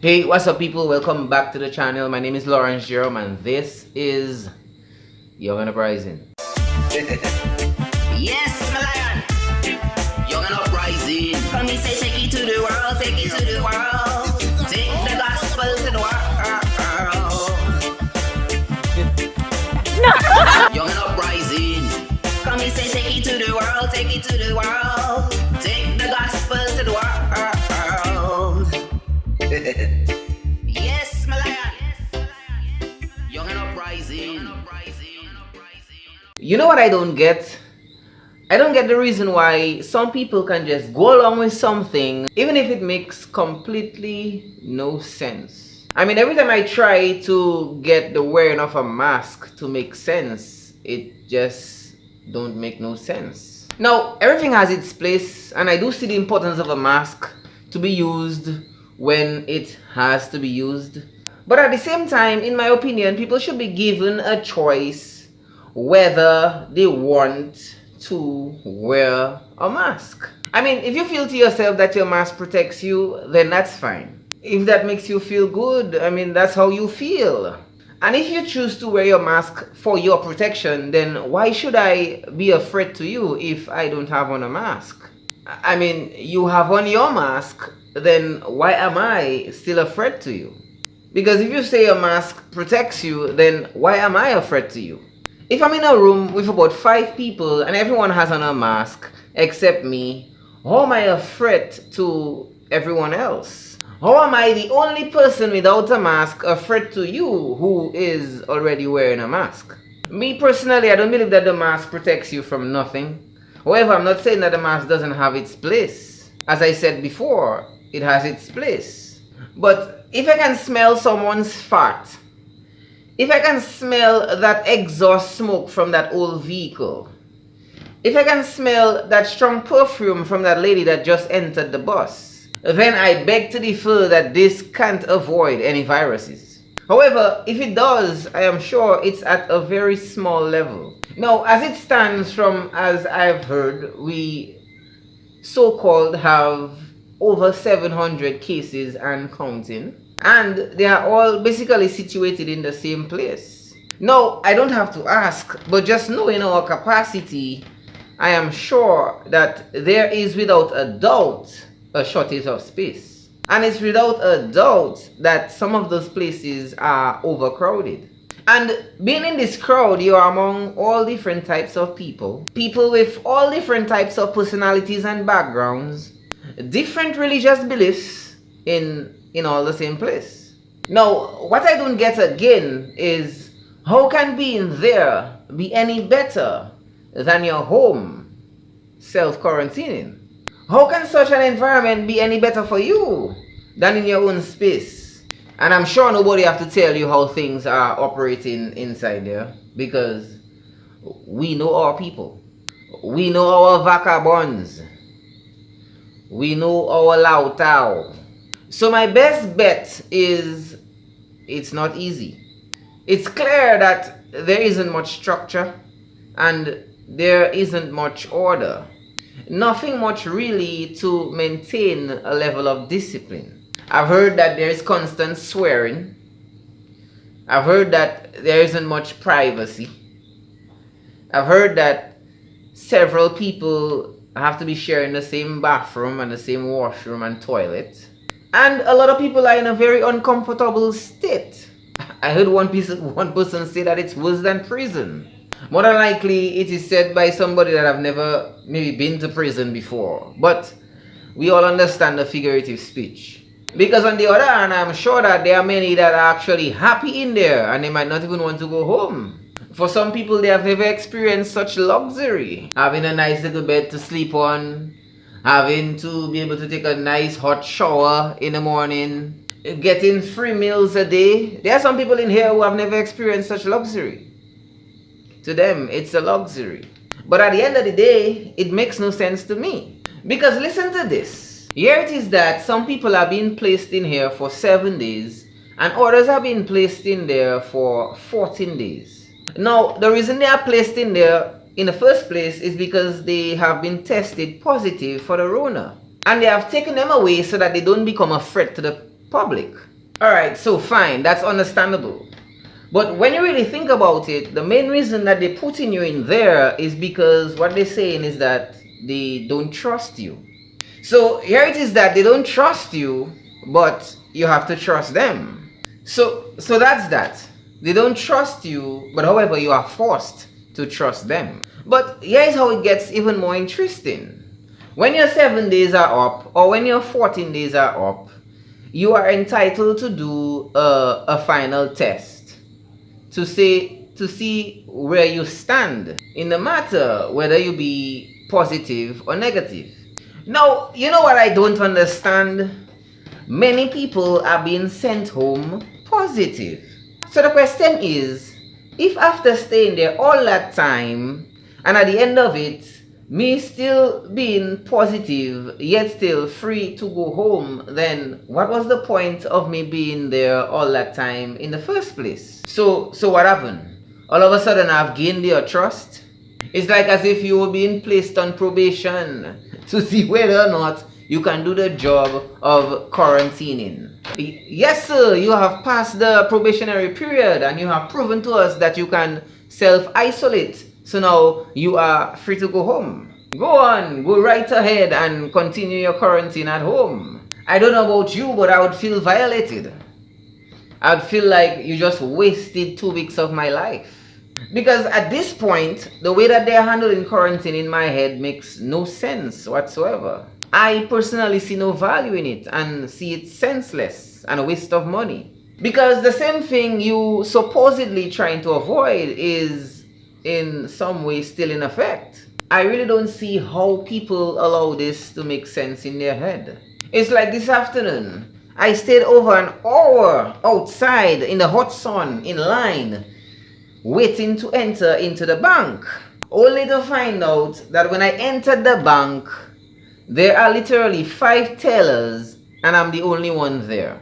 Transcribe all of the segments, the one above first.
Hey, what's up people? Welcome back to the channel. My name is Jerome and this is Young and Uprising. Yes, my lion. Young and uprising. Come me say take it to the world, take it to the world. Take the gospel to the world. Young and uprising. Come me say take it to the world, take it to the world. Take the gospel to the world. Yes, my lion. Young and uprising. You know what I don't get? I don't get the reason why some people can just go along with something even if it makes completely no sense. I mean, every time I try to get the wearing of a mask to make sense, it just don't make no sense. Now, everything has its place and I do see the importance of a mask to be used when it has to be used. But at the same time, in my opinion, people should be given a choice whether they want to wear a mask. I mean, if you feel to yourself that your mask protects you, then that's fine. If that makes you feel good, I mean, that's how you feel. And if you choose to wear your mask for your protection, then why should I be a threat to you if I don't have on a mask? I mean, you have on your mask, then why am I still a threat to you? Because if you say a mask protects you, then why am I a threat to you? If I'm in a room with about 5 people and everyone has on a mask except me, how am I a threat to everyone else? How am I the only person without a mask a threat to you who is already wearing a mask? Me personally, I don't believe that the mask protects you from nothing. However, I'm not saying that the mask doesn't have its place. As I said before, it has its place. But if I can smell someone's fart, if I can smell that exhaust smoke from that old vehicle, if I can smell that strong perfume from that lady that just entered the bus, then I beg to differ that this can't avoid any viruses. However, if it does, I am sure it's at a very small level. Now, as it stands from as I've heard, we so-called have over 700 cases and counting. And they are all basically situated in the same place. Now, I don't have to ask, but just knowing our capacity, I am sure that there is without a doubt a shortage of space. And it's without a doubt that some of those places are overcrowded. And being in this crowd, you are among all different types of people. People with all different types of personalities and backgrounds. Different religious beliefs in all the same place. Now, what I don't get again is how can being there be any better than your home self-quarantining? How can such an environment be any better for you than in your own space? And I'm sure nobody have to tell you how things are operating inside there because we know our people. We know our vagabonds. We know our Lao Tao. So my best bet is it's not easy. It's clear that there isn't much structure and there isn't much order. Nothing much really to maintain a level of discipline. I've heard that there is constant swearing. I've heard that there isn't much privacy. I've heard that several people have to be sharing the same bathroom and the same washroom and toilet. And a lot of people are in a very uncomfortable state. I heard one person say that it's worse than prison. More than likely, it is said by somebody that have never maybe been to prison before. But we all understand the figurative speech. Because on the other hand, I'm sure that there are many that are actually happy in there and they might not even want to go home. For some people, they have never experienced such luxury. Having a nice little bed to sleep on, having to be able to take a nice hot shower in the morning, getting 3 meals a day. There are some people in here who have never experienced such luxury. To them, it's a luxury. But at the end of the day, it makes no sense to me. Because listen to this. Here it is that some people are being placed in here for 7 days and others are being placed in there for 14 days. Now, the reason they are placed in there in the first place is because they have been tested positive for the Rona. And they have taken them away so that they don't become a threat to the public. Alright, so fine, that's understandable. But when you really think about it, the main reason that they're putting you in there is because what they're saying is that they don't trust you. So here it is that they don't trust you, but you have to trust them. So that's that. They don't trust you, but however, you are forced to trust them. But here's how it gets even more interesting. When your 7 days are up, or when your 14 days are up, you are entitled to do a final test to see where you stand in the matter, whether you be positive or negative. Now, you know what I don't understand? Many people are being sent home positive. So the question is, if after staying there all that time, and at the end of it, me still being positive, yet still free to go home, then what was the point of me being there all that time in the first place? So what happened? All of a sudden I've gained your trust? It's like as if you were being placed on probation to see whether or not you can do the job of quarantining. Yes, sir, you have passed the probationary period and you have proven to us that you can self-isolate. So now you are free to go home. Go on, go right ahead and continue your quarantine at home. I don't know about you, but I would feel violated. I would feel like you just wasted 2 weeks of my life. Because at this point, the way that they're handling quarantine in my head makes no sense whatsoever. I personally see no value in it and see it senseless and a waste of money. Because the same thing you supposedly trying to avoid is in some way still in effect. I really don't see how people allow this to make sense in their head. It's like this afternoon, I stayed over an hour outside in the hot sun in line waiting to enter into the bank, only to find out that when I entered the bank, there are literally 5 tellers and I'm the only one there.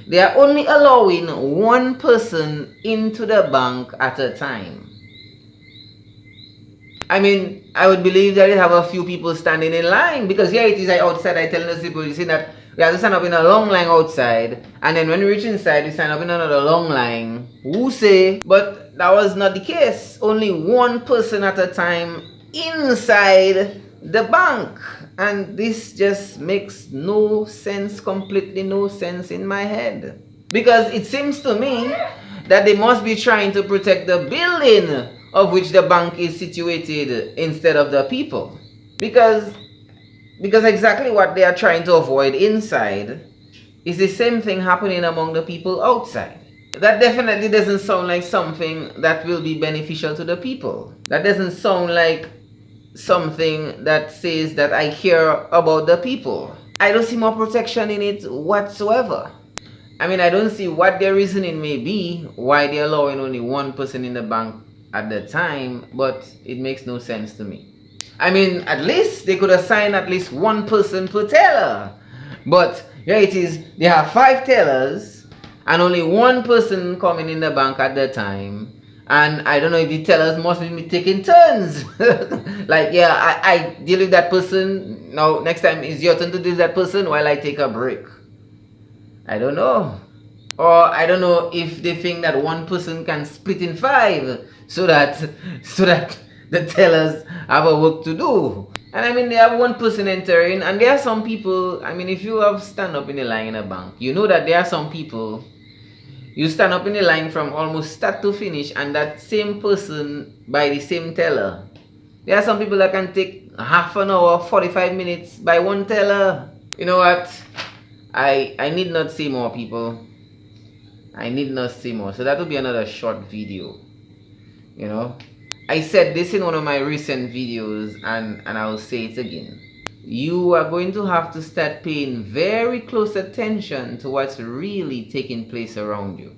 They are only allowing 1 person into the bank at a time. I mean, I would believe that they have a few people standing in line, because here it is outside, I tell those people, you see that we have to stand up in a long line outside, and then when we reach inside, we stand up in another long line. Who say? But that was not the case. Only 1 person at a time inside the bank. And this just makes no sense, completely no sense in my head. Because it seems to me that they must be trying to protect the building of which the bank is situated instead of the people. Because exactly what they are trying to avoid inside is the same thing happening among the people outside. That definitely doesn't sound like something that will be beneficial to the people. That doesn't sound like something that says that I care about the people. I don't see more protection in it whatsoever. I mean, I don't see what their reasoning may be, why they're allowing only 1 person in the bank at the time, but it makes no sense to me. I mean, at least they could assign at least 1 person per teller. But here it is, they have 5 tellers and only 1 person coming in the bank at the time. And I don't know if the tellers must be taking turns. Like, yeah, I deal with that person. Now, next time it's your turn to deal with that person while I take a break. I don't know. Or I don't know if they think that 1 person can split in 5 so that the tellers have a work to do. And I mean, they have 1 person entering, and there are some people, I mean, if you have stand up in a line in a bank, you know that there are some people, you stand up in the line from almost start to finish, and that same person by the same teller. There are some people that can take half an hour, 45 minutes by 1 teller. You know what? I need not say more, people. I need not say more. So that will be another short video. You know, I said this in one of my recent videos, and I will say it again. You are going to have to start paying very close attention to what's really taking place around you.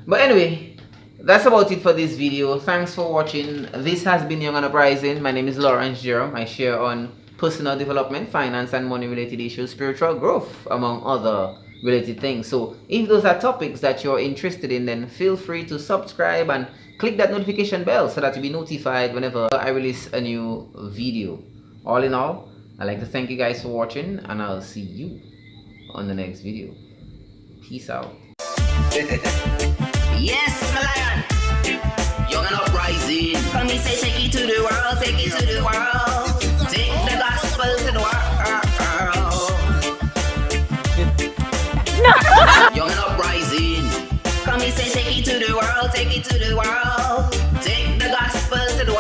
But anyway, that's about it for this video. Thanks for watching. This has been Young and Uprising. My name is Jerome. I share on personal development, finance and money related issues, spiritual growth, among other related things. So if those are topics that you're interested in, then feel free to subscribe and click that notification bell so that you'll be notified whenever I release a new video. All in all, I'd like to thank you guys for watching, and I'll see you on the next video. Peace out. Yes, my lion. Young and uprising. Come me say take it to the world, take it to the world. Take the gospel to the world. Young and uprising. Come me say take it to the world, take it to the world. Take the gospel to the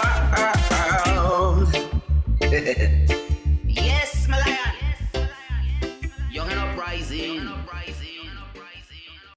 world.